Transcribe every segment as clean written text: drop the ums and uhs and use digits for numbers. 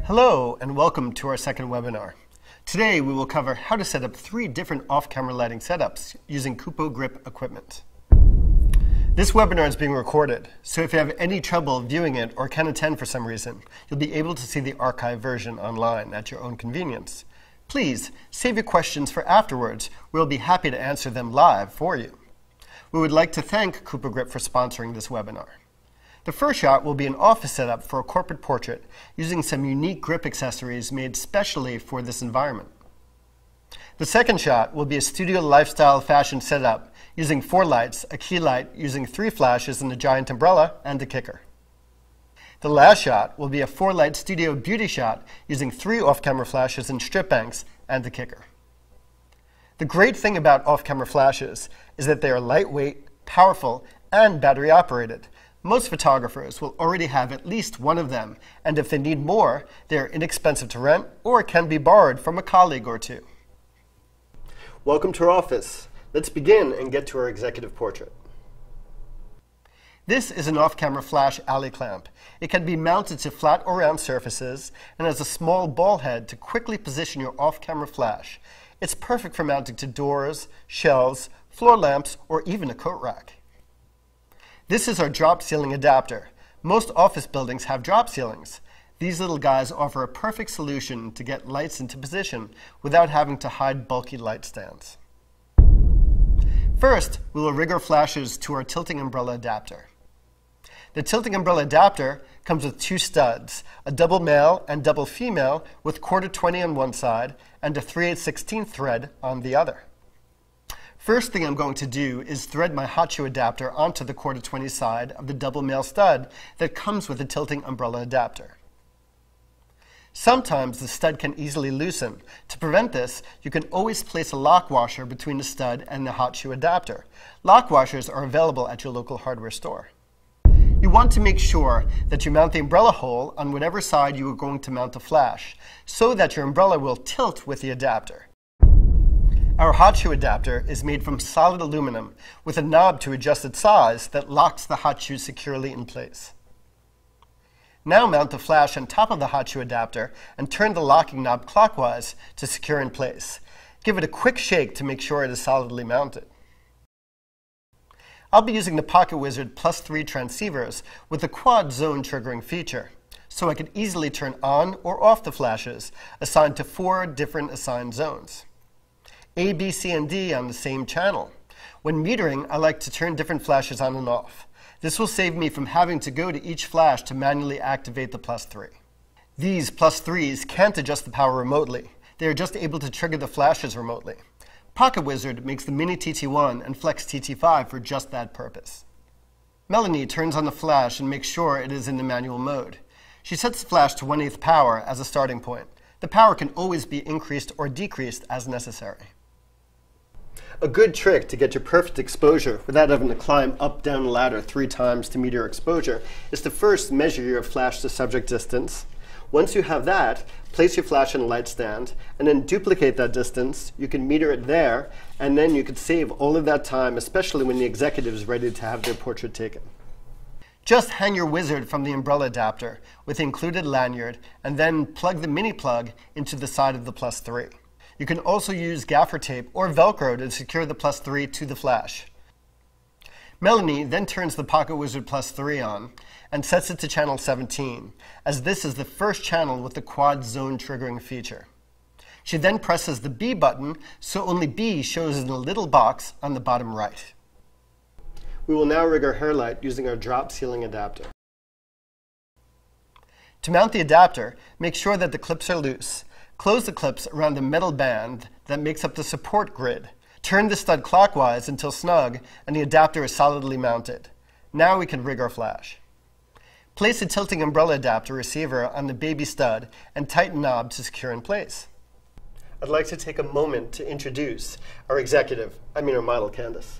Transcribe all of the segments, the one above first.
Hello and welcome to our second webinar. Today we will cover how to set up 3 different off-camera lighting setups using Kupo Grip equipment. This webinar is being recorded, so if you have any trouble viewing it or can't attend for some reason, you'll be able to see the archived version online at your own convenience. Please save your questions for afterwards. We'll be happy to answer them live for you. We would like to thank Kupo Grip for sponsoring this webinar. The first shot will be an office setup for a corporate portrait using some unique grip accessories made specially for this environment. The second shot will be a studio lifestyle fashion setup using 4 lights, a key light using 3 flashes and a giant umbrella, and a kicker. The last shot will be a 4-light studio beauty shot using 3 off-camera flashes and strip banks and a kicker. The great thing about off-camera flashes is that they are lightweight, powerful, and battery operated. Most photographers will already have at least one of them, and if they need more, they are inexpensive to rent or can be borrowed from a colleague or two. Welcome to our office. Let's begin and get to our executive portrait. This is an off-camera flash alley clamp. It can be mounted to flat or round surfaces and has a small ball head to quickly position your off-camera flash. It's perfect for mounting to doors, shelves, floor lamps, or even a coat rack. This is our drop ceiling adapter. Most office buildings have drop ceilings. These little guys offer a perfect solution to get lights into position without having to hide bulky light stands. First, we will rig our flashes to our tilting umbrella adapter. The tilting umbrella adapter comes with 2 studs, a double male and double female with 1/4-20 on one side and a 3/8/16 thread on the other. First thing I'm going to do is thread my hot shoe adapter onto the 1/4-20 side of the double male stud that comes with the tilting umbrella adapter. Sometimes the stud can easily loosen. To prevent this, you can always place a lock washer between the stud and the hot shoe adapter. Lock washers are available at your local hardware store. You want to make sure that you mount the umbrella hole on whatever side you are going to mount the flash, so that your umbrella will tilt with the adapter. Our hot shoe adapter is made from solid aluminum with a knob to adjust its size that locks the hot shoe securely in place. Now mount the flash on top of the hot shoe adapter and turn the locking knob clockwise to secure in place. Give it a quick shake to make sure it is solidly mounted. I'll be using the PocketWizard +3 transceivers with a quad zone triggering feature, so I can easily turn on or off the flashes assigned to 4 different assigned zones. A, B, C, and D on the same channel. When metering, I like to turn different flashes on and off. This will save me from having to go to each flash to manually activate the +3. These +3s can't adjust the power remotely. They are just able to trigger the flashes remotely. PocketWizard makes the Mini TT1 and Flex TT5 for just that purpose. Melanie turns on the flash and makes sure it is in the manual mode. She sets the flash to 1/8 power as a starting point. The power can always be increased or decreased as necessary. A good trick to get your perfect exposure without having to climb up down the ladder 3 times to meet your exposure is to first measure your flash to subject distance. Once you have that, place your flash on a light stand and then duplicate that distance. You can meter it there, and then you could save all of that time, especially when the executive is ready to have their portrait taken. Just hang your wizard from the umbrella adapter with the included lanyard and then plug the mini plug into the side of the +3. You can also use gaffer tape or Velcro to secure the +3 to the flash. Melanie then turns the PocketWizard +3 on and sets it to channel 17, as this is the first channel with the quad zone triggering feature. She then presses the B button so only B shows in a little box on the bottom right. We will now rig our hair light using our drop ceiling adapter. To mount the adapter, make sure that the clips are loose. Close the clips around the metal band that makes up the support grid. Turn the stud clockwise until snug and the adapter is solidly mounted. Now we can rig our flash. Place a tilting umbrella adapter receiver on the baby stud and tighten knob to secure in place. I'd like to take a moment to introduce our model, Candace.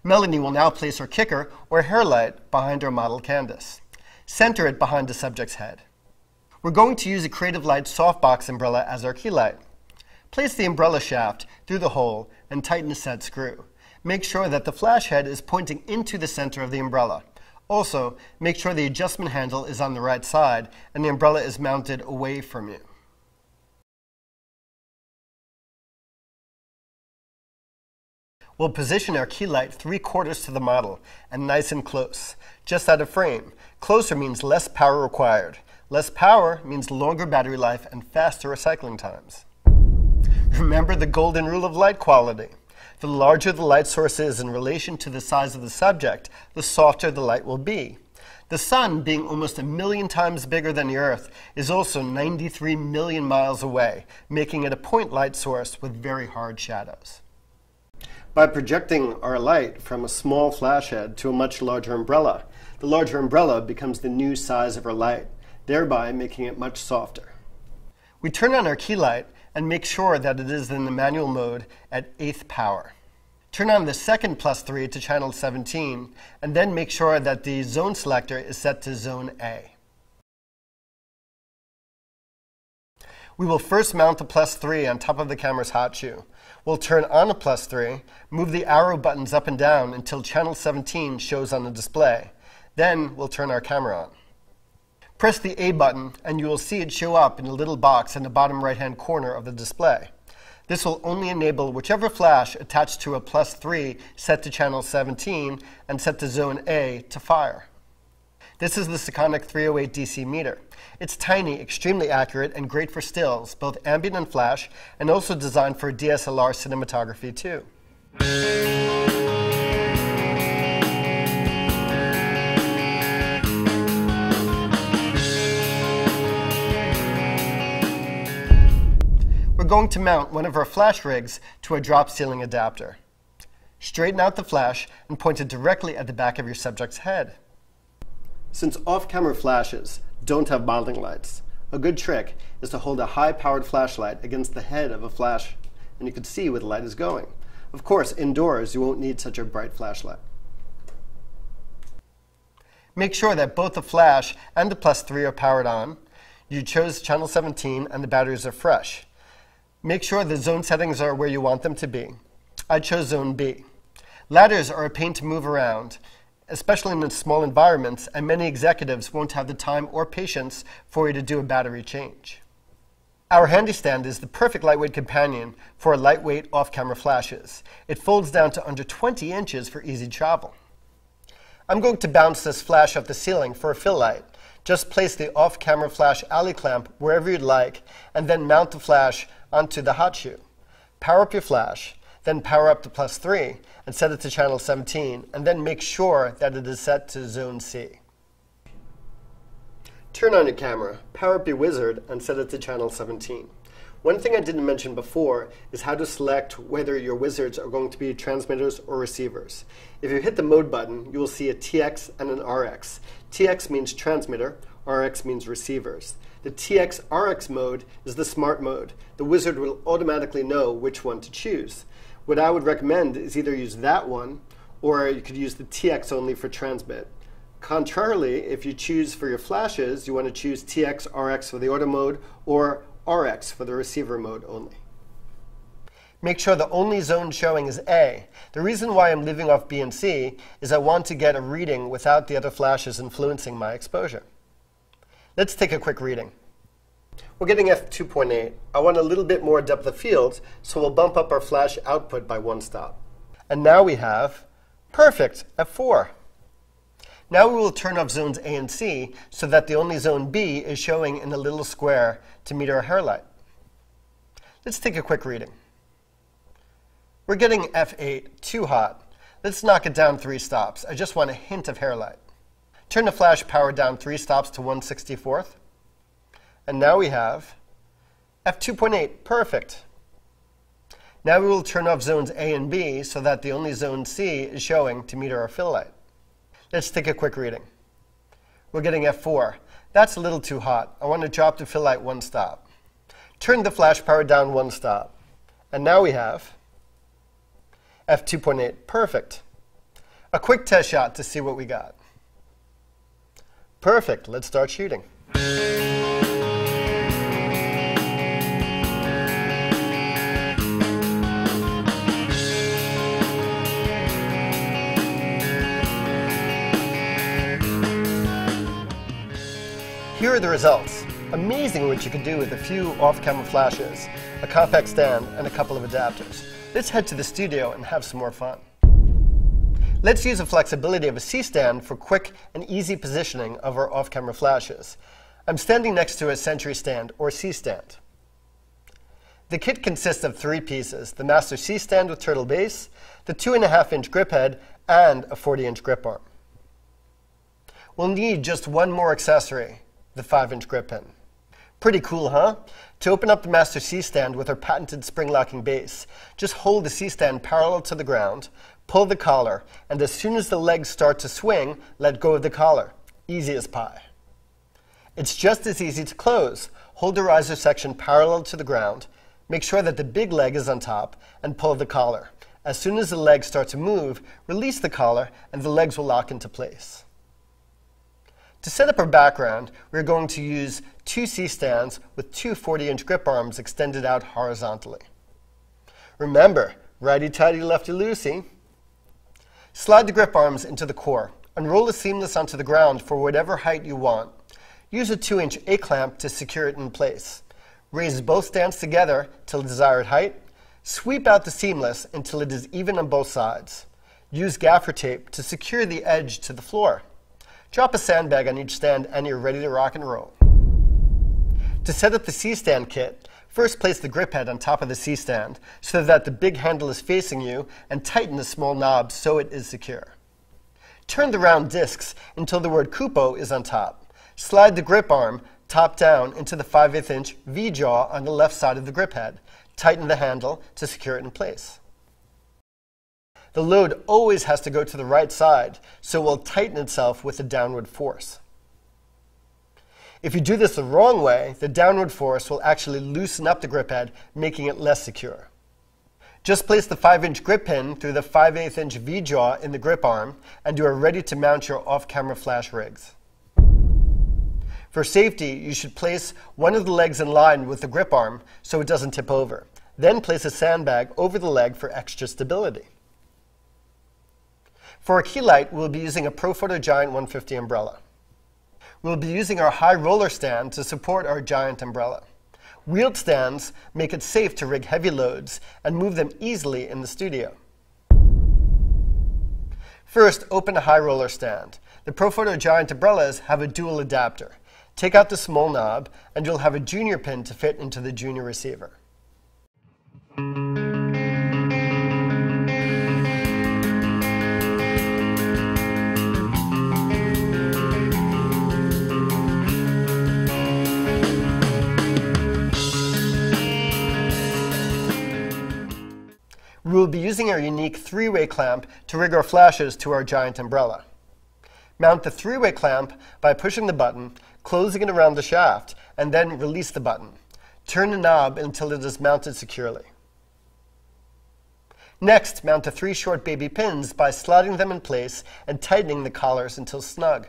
Melanie will now place her kicker or hair light behind our model, Candace. Center it behind the subject's head. We're going to use a Creative Light softbox umbrella as our key light. Place the umbrella shaft through the hole and tighten the set screw. Make sure that the flash head is pointing into the center of the umbrella. Also, make sure the adjustment handle is on the right side and the umbrella is mounted away from you. We'll position our key light 3/4 to the model and nice and close, just out of frame. Closer means less power required. Less power means longer battery life and faster recycling times. Remember the golden rule of light quality. The larger the light source is in relation to the size of the subject, the softer the light will be. The sun, being almost 1,000,000 times bigger than the Earth, is also 93 million miles away, making it a point light source with very hard shadows. By projecting our light from a small flash head to a much larger umbrella, the larger umbrella becomes the new size of our light, thereby making it much softer. We turn on our key light and make sure that it is in the manual mode at 1/8 power. Turn on the second +3 to channel 17, and then make sure that the zone selector is set to zone A. We will first mount the +3 on top of the camera's hot shoe. We'll turn on a +3, move the arrow buttons up and down until channel 17 shows on the display. Then we'll turn our camera on. Press the A button and you will see it show up in a little box in the bottom right-hand corner of the display. This will only enable whichever flash attached to a +3 set to channel 17 and set to zone A to fire. This is the Sekonic 308 DC meter. It's tiny, extremely accurate, and great for stills, both ambient and flash, and also designed for DSLR cinematography too. We're going to mount one of our flash rigs to a drop ceiling adapter. Straighten out the flash and point it directly at the back of your subject's head. Since off-camera flashes don't have modeling lights, a good trick is to hold a high-powered flashlight against the head of a flash, and you can see where the light is going. Of course, indoors, you won't need such a bright flashlight. Make sure that both the flash and the +3 are powered on. You chose channel 17 and the batteries are fresh. Make sure the zone settings are where you want them to be. I chose zone B. Ladders are a pain to move around, especially in small environments, and many executives won't have the time or patience for you to do a battery change. Our handy stand is the perfect lightweight companion for lightweight off-camera flashes. It folds down to under 20 inches for easy travel. I'm going to bounce this flash off the ceiling for a fill light. Just place the off-camera flash alley clamp wherever you'd like, and then mount the flash onto the hot shoe. Power up your flash, then power up the +3 and set it to channel 17, and then make sure that it is set to zone C. Turn on your camera, power up your wizard, and set it to channel 17. One thing I didn't mention before is how to select whether your wizards are going to be transmitters or receivers. If you hit the mode button, you will see a TX and an RX. TX means transmitter, RX means receivers. The TX RX mode is the smart mode. The wizard will automatically know which one to choose. What I would recommend is either use that one, or you could use the TX only for transmit. Contrarily, if you choose for your flashes, you want to choose TX RX for the auto mode, or RX for the receiver mode only. Make sure the only zone showing is A. The reason why I'm leaving off B and C is I want to get a reading without the other flashes influencing my exposure. Let's take a quick reading. We're getting f2.8. I want a little bit more depth of field, so we'll bump up our flash output by 1 stop. And now we have perfect f4. Now we will turn off zones A and C so that the only zone B is showing in a little square to meet our hair light. Let's take a quick reading. We're getting f8, too hot. Let's knock it down 3 stops. I just want a hint of hair light. Turn the flash power down 3 stops to 1/64th. And now we have f2.8, perfect. Now we will turn off zones A and B so that the only zone C is showing to meet our fill light. Let's take a quick reading. We're getting f4. That's a little too hot. I want to drop the fill light 1 stop. Turn the flash power down 1 stop. And now we have f2.8, perfect. A quick test shot to see what we got. Perfect. Let's start shooting. Here are the results. Amazing what you can do with a few off-camera flashes, a compact stand, and a couple of adapters. Let's head to the studio and have some more fun. Let's use the flexibility of a C-stand for quick and easy positioning of our off-camera flashes. I'm standing next to a Century stand, or C-stand. The kit consists of 3 pieces: the Master C-stand with turtle base, the 2.5-inch grip head, and a 40-inch grip arm. We'll need just one more accessory, the 5-inch grip pin. Pretty cool, huh? To open up the Master C-stand with our patented spring-locking base, just hold the C-stand parallel to the ground, pull the collar, and as soon as the legs start to swing, let go of the collar. Easy as pie. It's just as easy to close. Hold the riser section parallel to the ground, make sure that the big leg is on top, and pull the collar. As soon as the legs start to move, release the collar, and the legs will lock into place. To set up our background, we're going to use 2 C-stands with 2 40-inch grip arms extended out horizontally. Remember, righty-tighty, lefty-loosey. Slide the grip arms into the core. Unroll the seamless onto the ground for whatever height you want. Use a 2-inch A-clamp to secure it in place. Raise both stands together to the desired height. Sweep out the seamless until it is even on both sides. Use gaffer tape to secure the edge to the floor. Drop a sandbag on each stand and you're ready to rock and roll. To set up the C-stand kit, first place the grip head on top of the C-stand so that the big handle is facing you, and tighten the small knob so it is secure. Turn the round discs until the word Kupo is on top. Slide the grip arm top down into the 5/8-inch V-jaw on the left side of the grip head. Tighten the handle to secure it in place. The load always has to go to the right side, so it will tighten itself with a downward force. If you do this the wrong way, the downward force will actually loosen up the grip head, making it less secure. Just place the 5-inch grip pin through the 5/8-inch V-jaw in the grip arm, and you are ready to mount your off-camera flash rigs. For safety, you should place one of the legs in line with the grip arm so it doesn't tip over. Then place a sandbag over the leg for extra stability. For our key light, we'll be using a Profoto Giant 150 umbrella. We'll be using our high roller stand to support our giant umbrella. Wheeled stands make it safe to rig heavy loads and move them easily in the studio. First, open a high roller stand. The Profoto Giant umbrellas have a dual adapter. Take out the small knob, and you'll have a junior pin to fit into the junior receiver. We will be using our unique 3-way clamp to rig our flashes to our giant umbrella. Mount the 3-way clamp by pushing the button, closing it around the shaft, and then release the button. Turn the knob until it is mounted securely. Next, mount the 3 short baby pins by sliding them in place and tightening the collars until snug.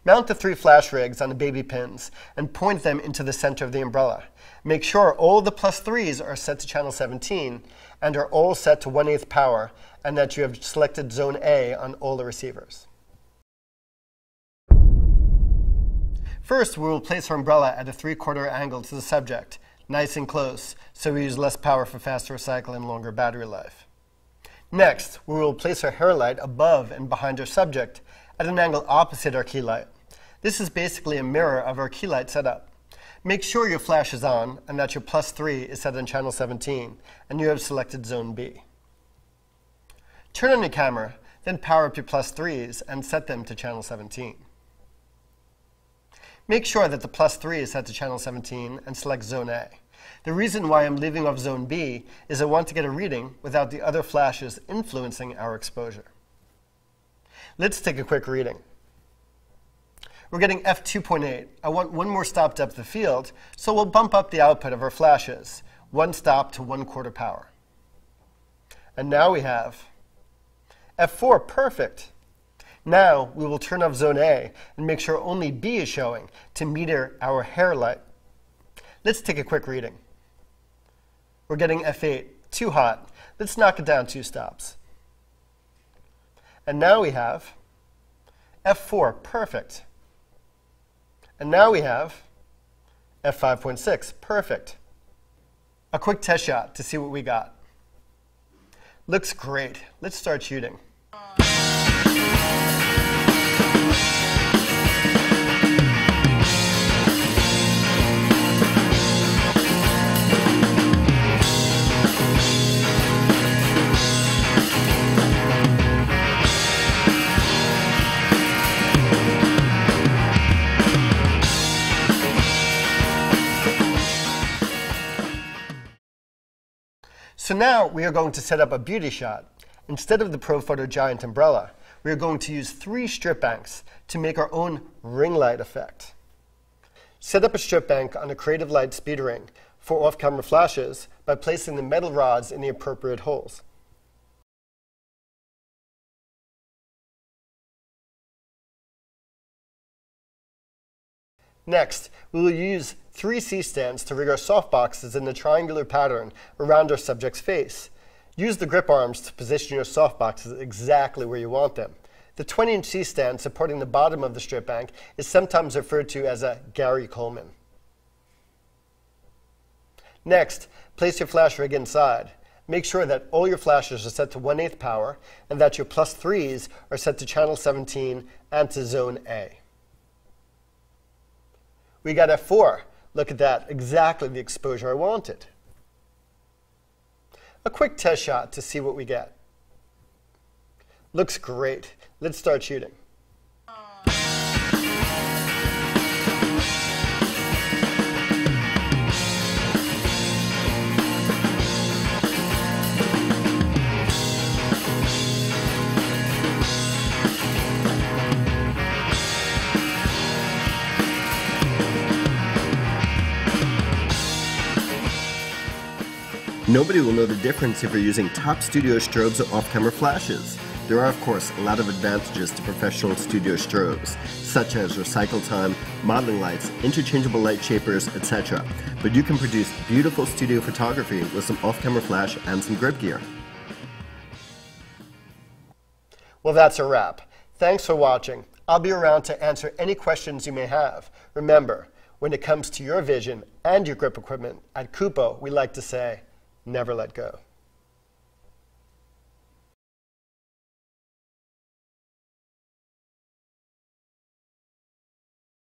Mount the 3 flash rigs on the baby pins and point them into the center of the umbrella. Make sure all the +3s are set to channel 17 and are all set to 1/8 power, and that you have selected zone A on all the receivers. First, we will place our umbrella at a 3/4 angle to the subject, nice and close, so we use less power for faster recycle and longer battery life. Next, we will place our hair light above and behind our subject at an angle opposite our key light. This is basically a mirror of our key light setup. Make sure your flash is on and that your +3 is set on channel 17 and you have selected zone B. Turn on your camera, then power up your +3s and set them to channel 17. Make sure that the +3 is set to channel 17 and select zone A. The reason why I'm leaving off zone B is I want to get a reading without the other flashes influencing our exposure. Let's take a quick reading. We're getting f2.8. I want one more stop depth of field, so we'll bump up the output of our flashes, 1 stop to 1/4 power. And now we have f4, perfect. Now we will turn off zone A and make sure only B is showing to meter our hair light. Let's take a quick reading. We're getting f8, too hot. Let's knock it down 2 stops. And now we have f4, perfect. And now we have f5.6, perfect. A quick test shot to see what we got. Looks great. Let's start shooting. So now we are going to set up a beauty shot. Instead of the Profoto Giant umbrella, we are going to use 3 strip banks to make our own ring light effect. Set up a strip bank on a Creative Light speed ring for off-camera flashes by placing the metal rods in the appropriate holes. Next, we will use 3 C-stands to rig our softboxes in the triangular pattern around our subject's face. Use the grip arms to position your softboxes exactly where you want them. The 20-inch C-stand supporting the bottom of the strip bank is sometimes referred to as a Gary Coleman. Next, place your flash rig inside. Make sure that all your flashes are set to 1/8 power and that your +3s are set to channel 17 and to zone A. We got f4. Look at that, exactly the exposure I wanted. A quick test shot to see what we get. Looks great. Let's start shooting. Nobody will know the difference if you're using top studio strobes or off-camera flashes. There are, of course, a lot of advantages to professional studio strobes, such as recycle time, modeling lights, interchangeable light shapers, etc. But you can produce beautiful studio photography with some off-camera flash and some grip gear. Well, that's a wrap. Thanks for watching. I'll be around to answer any questions you may have. Remember, when it comes to your vision and your grip equipment, at Kupo, we like to say, never let go.